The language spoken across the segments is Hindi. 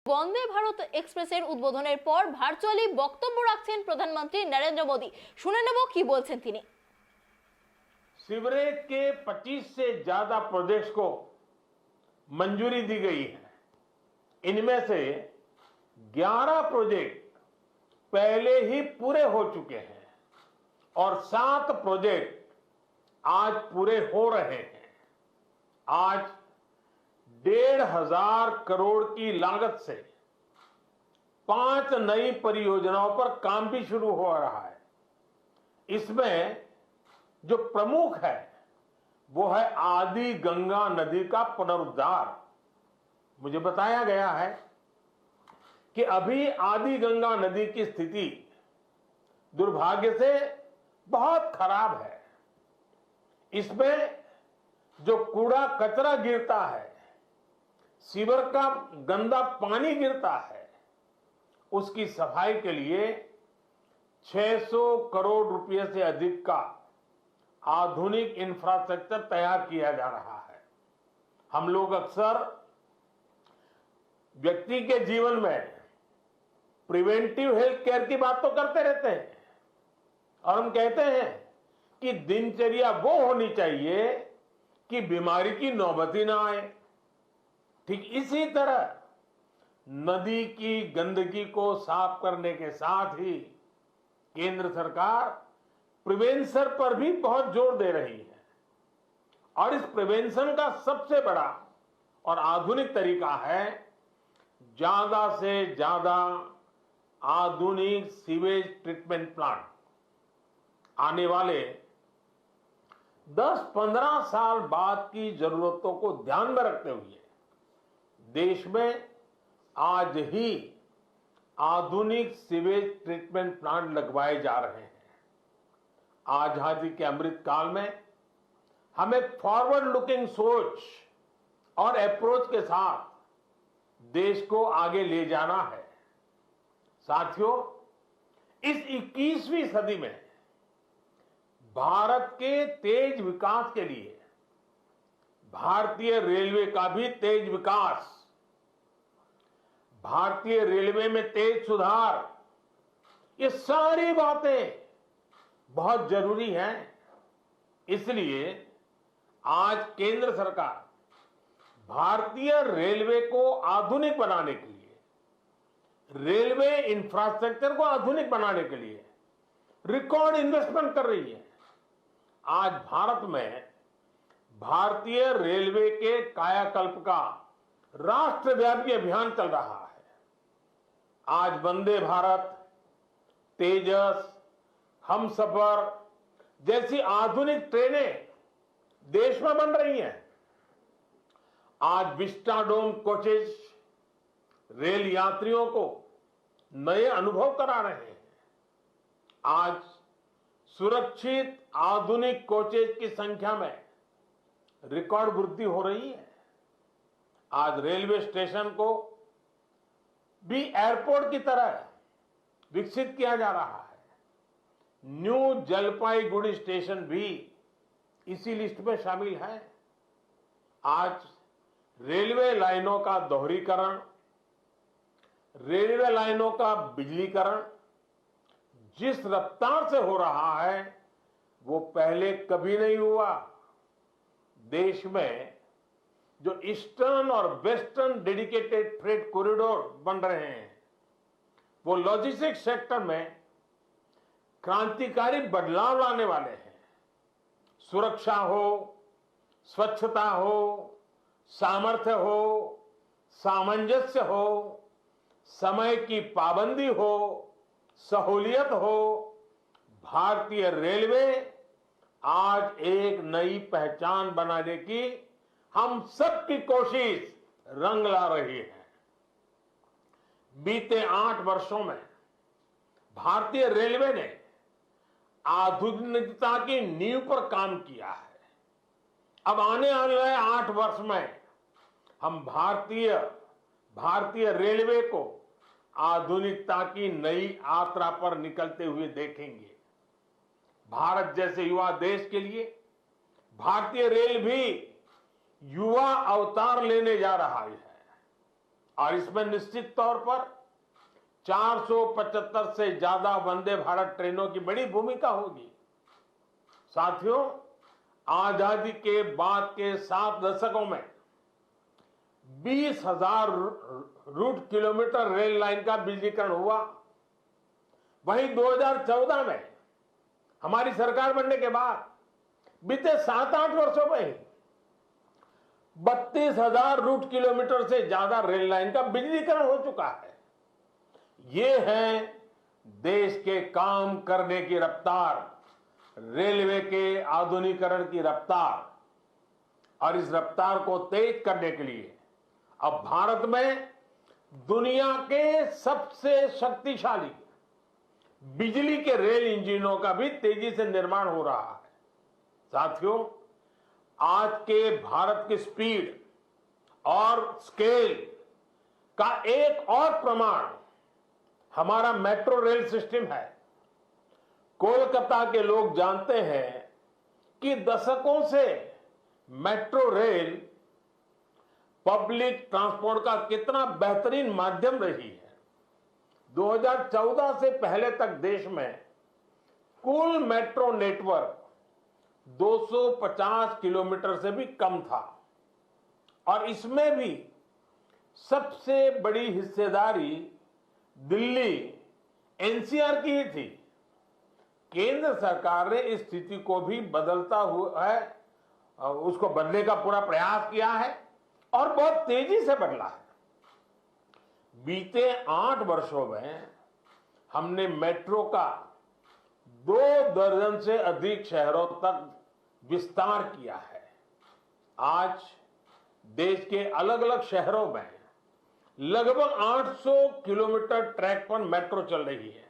বন্দে ভারত এক্সপ্রেসের উদ্বোধনের পর ভার্চুয়ালি বক্তব্য রাখছেন প্রধানমন্ত্রী নরেন্দ্র মোদী। শুনে নেব কি বলছেন তিনি। सीवरेज के 25 से ज्यादा प्रोजेक्ट्स को मंजूरी दी गई है। इनमें से 11 प्रोजेक्ट पहले ही पूरे हो चुके हैं और 7 प्रोजेक्ट आज पूरे हो रहे हैं। आज 1,500 करोड़ की लागत से 5 नई परियोजनाओं पर काम भी शुरू हो रहा है। इसमें जो प्रमुख है वो है आदि गंगा नदी का पुनरुद्धार। मुझे बताया गया है कि अभी आदि गंगा नदी की स्थिति दुर्भाग्य से बहुत खराब है। इसमें जो कूड़ा कचरा गिरता है, सीवर का गंदा पानी गिरता है, उसकी सफाई के लिए 600 करोड़ रुपए से अधिक का आधुनिक इंफ्रास्ट्रक्चर तैयार किया जा रहा है। हम लोग अक्सर व्यक्ति के जीवन में प्रिवेंटिव हेल्थ केयर की बात तो करते रहते हैं और हम कहते हैं कि दिनचर्या वो होनी चाहिए कि बीमारी की नौबत ही ना आए। ठीक इसी तरह नदी की गंदगी को साफ करने के साथ ही केंद्र सरकार प्रिवेंशन पर भी बहुत जोर दे रही है और इस प्रिवेंशन का सबसे बड़ा और आधुनिक तरीका है ज्यादा से ज्यादा आधुनिक सीवेज ट्रीटमेंट प्लांट। आने वाले 10-15 साल बाद की जरूरतों को ध्यान में रखते हुए देश में आज ही आधुनिक सीवेज ट्रीटमेंट प्लांट लगवाए जा रहे हैं। आजादी के अमृत काल में हमें फॉरवर्ड लुकिंग सोच और अप्रोच के साथ देश को आगे ले जाना है। साथियों, इस 21वीं सदी में भारत के तेज विकास के लिए भारतीय रेलवे का भी तेज विकास, भारतीय रेलवे में तेज सुधार, ये सारी बातें बहुत जरूरी है। इसलिए आज केंद्र सरकार भारतीय रेलवे को आधुनिक बनाने के लिए, रेलवे इंफ्रास्ट्रक्चर को आधुनिक बनाने के लिए रिकॉर्ड इन्वेस्टमेंट कर रही है। आज भारत में भारतीय रेलवे के कायाकल्प का राष्ट्रव्यापी अभियान चल रहा है। आज वंदे भारत, तेजस, हमसफर जैसी आधुनिक ट्रेनें देश में बन रही हैं। आज विस्टाडोम कोचेज रेल यात्रियों को नए अनुभव करा रहे हैं। आज सुरक्षित आधुनिक कोचेज की संख्या में रिकॉर्ड वृद्धि हो रही है। आज रेलवे स्टेशन को भी एयरपोर्ट की तरह विकसित किया जा रहा है। न्यू जलपाईगुड़ी स्टेशन भी इसी लिस्ट में शामिल है। आज रेलवे लाइनों का दोहरीकरण, रेलवे लाइनों का बिजलीकरण जिस रफ्तार से हो रहा है वो पहले कभी नहीं हुआ। देश में जो ईस्टर्न और वेस्टर्न डेडिकेटेड फ्रेट कॉरिडोर बन रहे हैं वो लॉजिस्टिक्स सेक्टर में क्रांतिकारी बदलाव लाने वाले हैं। सुरक्षा हो, स्वच्छता हो, सामर्थ्य हो, सामंजस्य हो, समय की पाबंदी हो, सहूलियत हो, भारतीय रेलवे आज एक नई पहचान बनाने की हम सबकी कोशिश रंग ला रही है। बीते 8 वर्षों में भारतीय रेलवे ने आधुनिकता की नींव पर काम किया है। अब आने वाले 8 वर्ष में हम भारतीय रेलवे को आधुनिकता की नई यात्रा पर निकलते हुए देखेंगे। भारत जैसे युवा देश के लिए भारतीय रेल भी युवा अवतार लेने जा रहा है। और इसमें निश्चित तौर पर 475 से ज्यादा वंदे भारत ट्रेनों की बड़ी भूमिका होगी। साथियों, आजादी के बाद के 7 दशकों में 20,000 रूट किलोमीटर रेल लाइन का बिजलीकरण हुआ। वहीं 2014 में हमारी सरकार बनने के बाद बीते 7-8 वर्षों में ही 32,000 रूट किलोमीटर से ज्यादा रेल लाइन का बिजलीकरण हो चुका है। ये है देश के काम करने की रफ्तार, रेलवे के आधुनिकीकरण की रफ्तार। और इस रफ्तार को तेज करने के लिए अब भारत में दुनिया के सबसे शक्तिशाली बिजली के रेल इंजनों का भी तेजी से निर्माण हो रहा है। साथियों, आज के भारत की स्पीड और स्केल का एक और प्रमाण हमारा मेट्रो रेल सिस्टम है। कोलकाता के लोग जानते हैं कि दशकों से मेट्रो रेल पब्लिक ट्रांसपोर्ट का कितना बेहतरीन माध्यम रही है। 2014 से पहले तक देश में कुल मेट्रो नेटवर्क 250 किलोमीटर से भी कम था और इसमें भी सबसे बड़ी हिस्सेदारी दिल्ली एनसीआर की ही थी। केंद्र सरकार ने इस स्थिति को भी बदलता हुआ है, उसको बदलने का पूरा प्रयास किया है और बहुत तेजी से बदला है। बीते 8 वर्षों में हमने मेट्रो का 2 दर्जन से अधिक शहरों तक विस्तार किया है। आज देश के अलग अलग शहरों में लगभग 800 किलोमीटर ट्रैक पर मेट्रो चल रही है।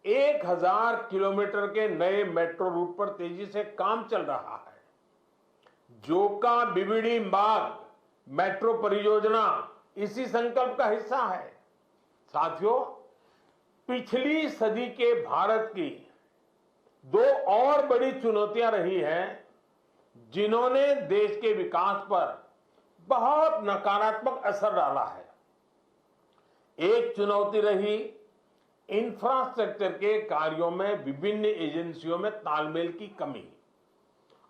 1000 किलोमीटर के नए मेट्रो रूट पर तेजी से काम चल रहा है। जोका बीबीडी मार्ग मेट्रो परियोजना इसी संकल्प का हिस्सा है। साथियों, पिछली सदी के भारत की 2 और बड़ी चुनौतियां रही हैं जिन्होंने देश के विकास पर बहुत नकारात्मक असर डाला है। एक चुनौती रही इंफ्रास्ट्रक्चर के कार्यों में विभिन्न एजेंसियों में तालमेल की कमी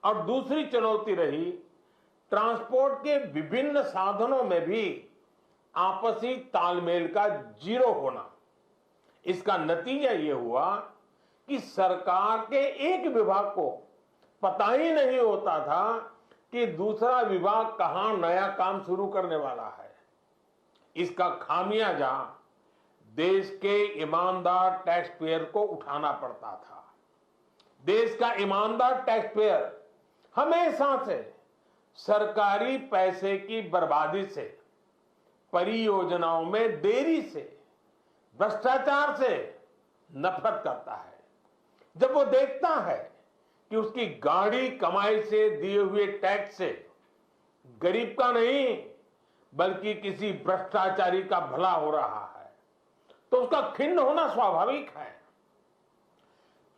और दूसरी चुनौती रही ट्रांसपोर्ट के विभिन्न साधनों में भी आपसी तालमेल का जीरो होना। इसका नतीजा यह हुआ कि सरकार के एक विभाग को पता ही नहीं होता था कि दूसरा विभाग कहां नया काम शुरू करने वाला है। इसका खामियाजा देश के ईमानदार टैक्स पेयर को उठाना पड़ता था। देश का ईमानदार टैक्स पेयर हमेशा से सरकारी पैसे की बर्बादी से, परियोजनाओं में देरी से, भ्रष्टाचार से नफरत करता है। जब वो देखता है कि उसकी गाड़ी कमाई से दिए हुए टैक्स से गरीब का नहीं बल्कि किसी भ्रष्टाचारी का भला हो रहा है, तो उसका खिन्न होना स्वाभाविक है।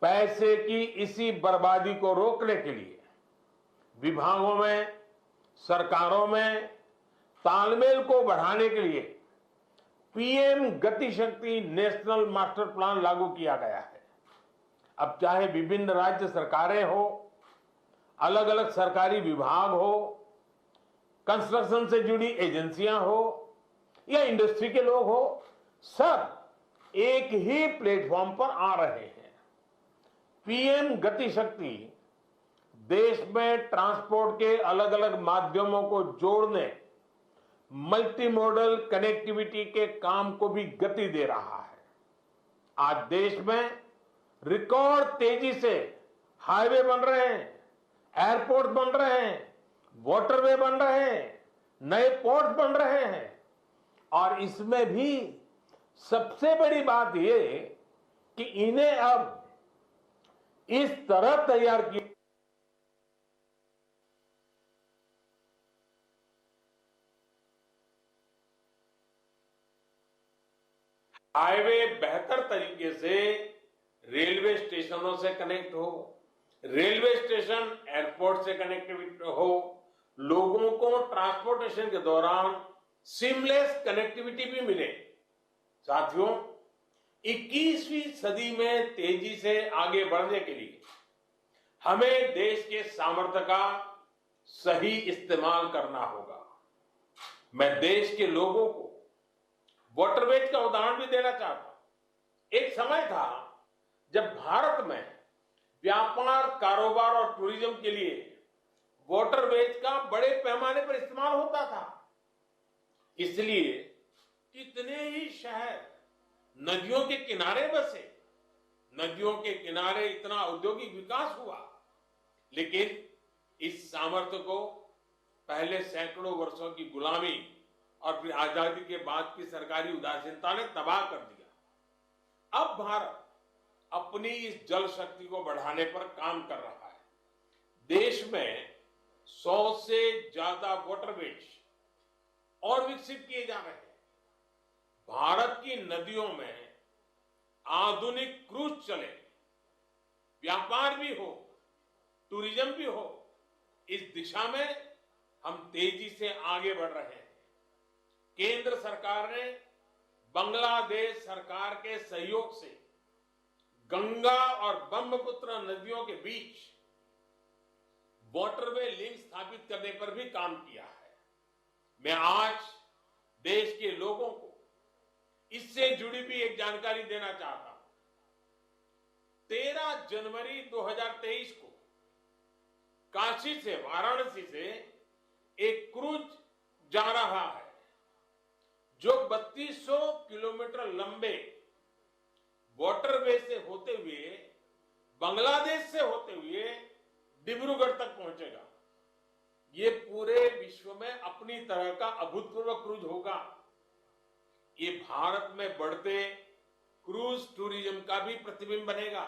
पैसे की इसी बर्बादी को रोकने के लिए विभागों में, सरकारों में तालमेल को बढ़ाने के लिए पीएम गति शक्ति नेशनल मास्टर प्लान लागू किया गया है। अब चाहे विभिन्न राज्य सरकारें हो, अलग अलग सरकारी विभाग हो, कंस्ट्रक्शन से जुड़ी एजेंसियां हो या इंडस्ट्री के लोग हो, सब एक ही प्लेटफॉर्म पर आ रहे हैं। पीएम गति शक्ति देश में ट्रांसपोर्ट के अलग अलग माध्यमों को जोड़ने, मल्टी मॉडल कनेक्टिविटी के काम को भी गति दे रहा है। आज देश में रिकॉर्ड तेजी से हाईवे बन रहे हैं, एयरपोर्ट बन रहे हैं, वाटरवे बन रहे हैं, नए पोर्ट बन रहे हैं और इसमें भी सबसे बड़ी बात यह कि इन्हें अब इस तरह तैयार किया हाईवे बेहतर तरीके से रेलवे स्टेशनों से कनेक्ट हो, रेलवे स्टेशन एयरपोर्ट से कनेक्टिविटी हो, लोगों को ट्रांसपोर्टेशन के दौरान सीमलेस कनेक्टिविटी भी मिले। साथियों, 21वीं सदी में तेजी से आगे बढ़ने के लिए हमें देश के सामर्थ्य का सही इस्तेमाल करना होगा। मैं देश के लोगों को वाटरवेज का उदाहरण भी देना चाहता हूं। एक समय था जब भारत में व्यापार, कारोबार और टूरिज्म के लिए वाटरवेज का बड़े पैमाने पर इस्तेमाल होता था। इसलिए कितने ही शहर नदियों के किनारे बसे, नदियों के किनारे इतना औद्योगिक विकास हुआ, लेकिन इस सामर्थ्य को पहले सैकड़ों वर्षों की गुलामी और फिर आजादी के बाद की सरकारी उदासीनता ने तबाह कर दिया। अब भारत अपनी इस जल शक्ति को बढ़ाने पर काम कर रहा है। देश में 100 से ज्यादा वाटरवेज और विकसित किए जा रहे हैं। भारत की नदियों में आधुनिक क्रूज चले, व्यापार भी हो, टूरिज्म भी हो, इस दिशा में हम तेजी से आगे बढ़ रहे हैं। केंद्र सरकार ने बांग्लादेश सरकार के सहयोग से गंगा और ब्रह्मपुत्र नदियों के बीच वाटरवे लिंक स्थापित करने पर भी काम किया है। मैं आज देश के लोगों को इससे जुड़ी भी एक जानकारी देना चाहता हूं। 13 जनवरी 2023 को काशी से, वाराणसी से एक क्रूज जा रहा है जो 3200 किलोमीटर लंबे वाटरवे से होते हुए, बांग्लादेश से होते हुए डिब्रूगढ़ तक पहुंचेगा। ये पूरे विश्व में अपनी तरह का अभूतपूर्व क्रूज होगा। ये भारत में बढ़ते क्रूज टूरिज्म का भी प्रतिबिंब बनेगा।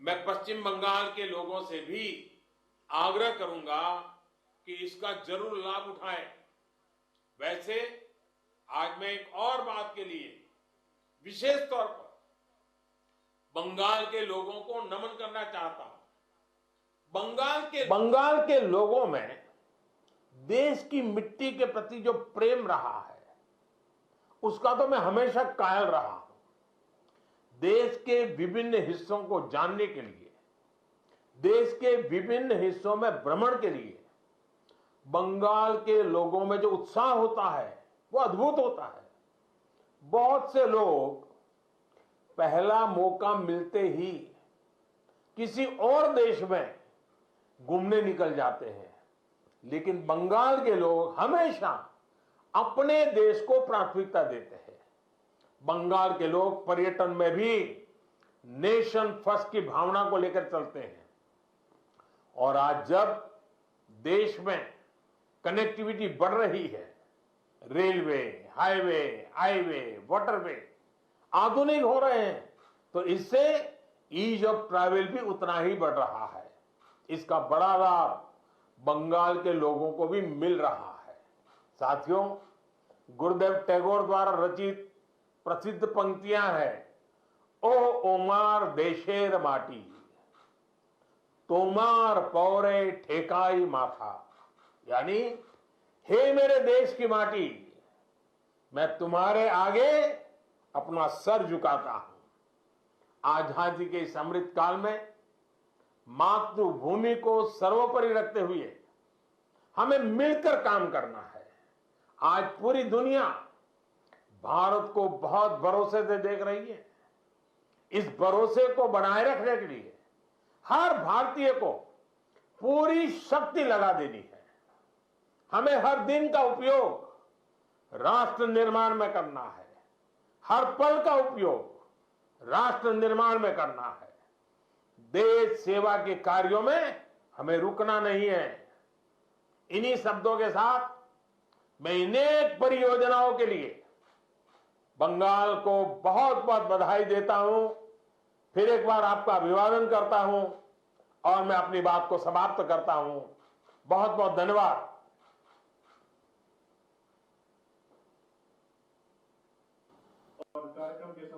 मैं पश्चिम बंगाल के लोगों से भी आग्रह करूंगा कि इसका जरूर लाभ उठाएं। वैसे आज मैं एक और बात के लिए विशेष तौर पर बंगाल के लोगों को नमन करना चाहता हूं। बंगाल के लोगों में देश की मिट्टी के प्रति जो प्रेम रहा है, उसका तो मैं हमेशा कायल रहा हूं। देश के विभिन्न हिस्सों को जानने के लिए, देश के विभिन्न हिस्सों में भ्रमण के लिए बंगाल के लोगों में जो उत्साह होता है वो अद्भुत होता है। बहुत से लोग पहला मौका मिलते ही किसी और देश में घूमने निकल जाते हैं, लेकिन बंगाल के लोग हमेशा अपने देश को प्राथमिकता देते हैं। बंगाल के लोग पर्यटन में भी नेशन फर्स्ट की भावना को लेकर चलते हैं। और आज जब देश में कनेक्टिविटी बढ़ रही है, रेलवे, हाईवे, वाटरवे आधुनिक हो रहे हैं, तो इससे ईज ऑफ ट्रैवल भी उतना ही बढ़ रहा है। इसका बड़ा लाभ बंगाल के लोगों को भी मिल रहा है। साथियों, गुरुदेव टैगोर द्वारा रचित प्रसिद्ध पंक्तियां हैं, ओ ओमार देशेर माटी, तोमार पौरे ठेकाई माथा। यानी, हे मेरे देश की माटी, मैं तुम्हारे आगे अपना सर झुकाता हूं। आजादी के इस अमृत काल में मातृभूमि को सर्वोपरि रखते हुए हमें मिलकर काम करना है। आज पूरी दुनिया भारत को बहुत भरोसे से देख रही है। इस भरोसे को बनाए रखने के लिए हर भारतीय को पूरी शक्ति लगा देनी है। हमें हर दिन का उपयोग राष्ट्र निर्माण में करना है, हर पल का उपयोग राष्ट्र निर्माण में करना है। देश सेवा के कार्यों में हमें रुकना नहीं है। इन्हीं शब्दों के साथ मैं अनेक परियोजनाओं के लिए बंगाल को बहुत बहुत बधाई देता हूं। फिर एक बार आपका अभिवादन करता हूं और मैं अपनी बात को समाप्त करता हूं। बहुत बहुत धन्यवाद। और कार्यक्रम के